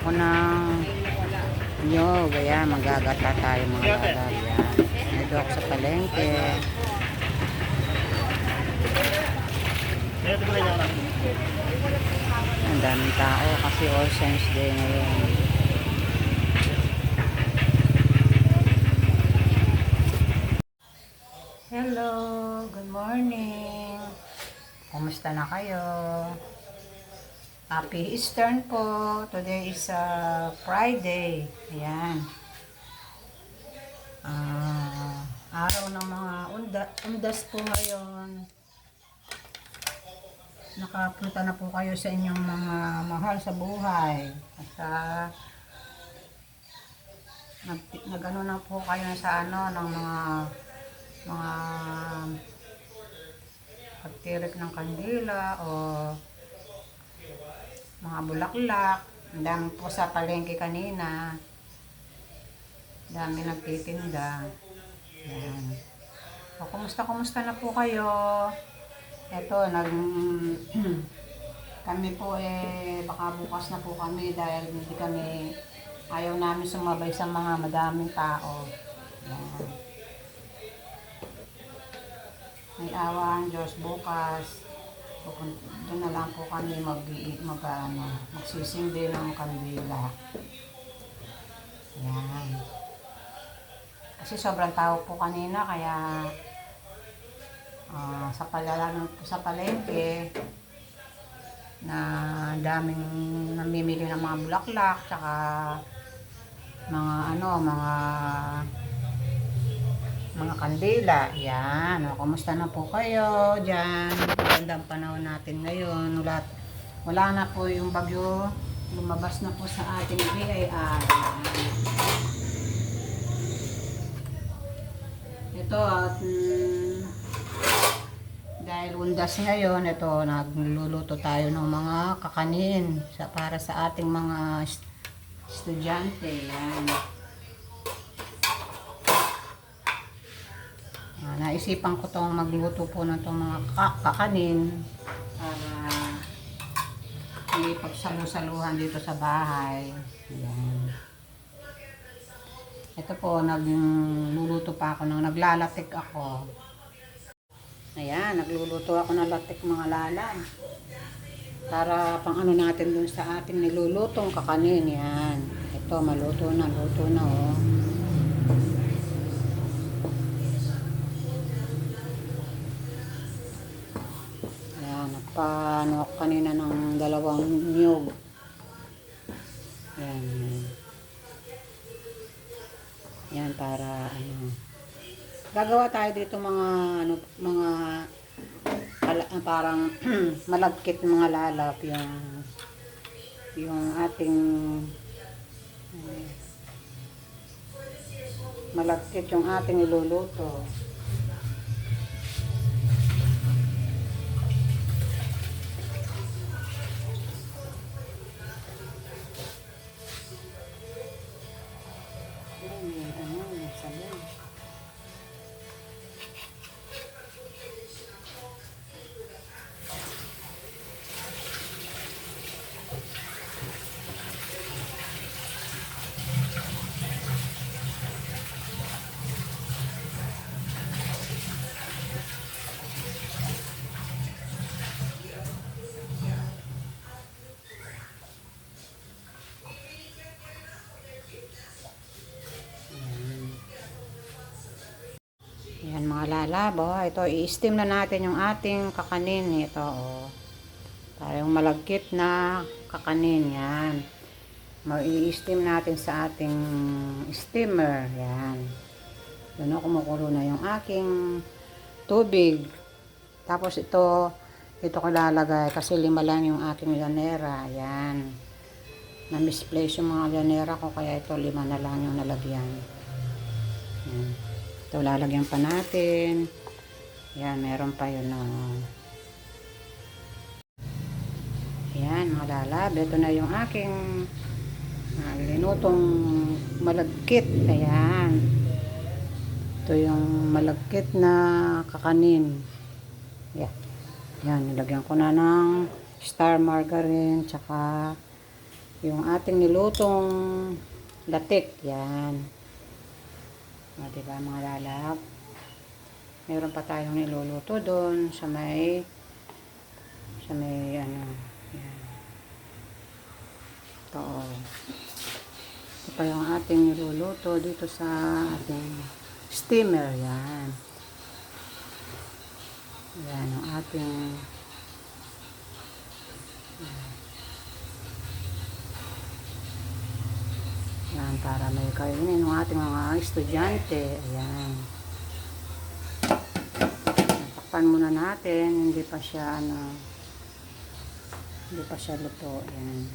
ako ng nyog. Ayan, magagata tayo mga lalab. Ayan. Nandito ako sa palengke. Ang daming tao kasi All Saints Day ngayon. Hello, good morning. Kumusta na kayo? Happy Easter po. Today is Friday. Ayan. Araw ng mga undas po ngayon. Nakapunta na po kayo sa inyong mga mahal sa buhay. At nag-ano na po kayo sa ano ng mga pagtirik ng kandila o mga bulaklak. Ang dami po sa palengke kanina. Dami nagtitinda. Ayan. O, kumusta na po kayo? Ito, kami po baka bukas na po kami dahil hindi kami, ayaw namin sumabay sa mga madaming tao. Ayan. May awa ang Diyos bukas. Doon na lang po kami magsisindi ng kandila. Ayan. Kasi sobrang tao po kanina kaya sa palengke na daming namimili ng mga bulaklak tsaka mga kandila. Yan. O, kumusta na po kayo dyan? Magandang panahon natin ngayon. Wala na po yung bagyo. Lumabas na po sa ating VIR. Ito at dahil undas ngayon, ito nagluluto tayo ng mga kakanin para sa ating mga estudyante. Yan. Naisipan ko itong magluto po ng itong mga kakanin para may pagsalu-saluhan dito sa bahay. Ayan. Ito po, nagluluto pa ako naglalatik ako. Ayan, nagluluto ako ng latik mga lalang. Para pang ano natin dun sa ating nilulutong kakanin. Yan. Ito, luto na oh. Nagpaano ako kanina ng 2 niyog. Yan. Yan para gagawa tayo dito mga parang malagkit mga lalap yung ating malagkit yung ating iluluto. Yan mga lalabo. Ito, i-steam na natin yung ating kakanin. Ito, oh. Para yung malagkit na kakanin. Yan. I-steam natin sa ating steamer. Yan. Doon ako kumukulo na yung aking tubig. Tapos ito ko lalagay kasi 5 lang yung aking llanera. Yan. Na-misplace yung mga llanera ko kaya ito 5 na lang yung nalagyan. Yan. Ito, lalagyan pa natin. Yan, meron pa yun. Yan, mga lalab. Ito na yung aking linutong malagkit. Ayan. Ito yung malagkit na kakanin. Yan, nilagyan ko na ng star margarine, tsaka yung ating nilutong latik. Yan. O, diba mga lalap? Meron pa tayong niluluto doon sa may ano. Yan. Ito, oh. Ito pa yung ating niluluto dito sa ating steamer. Yan. Yan ang ating yan, para may kainin ng ating mga estudyante. Ayan. Takpan muna natin. Hindi pa siya luto. Ayan.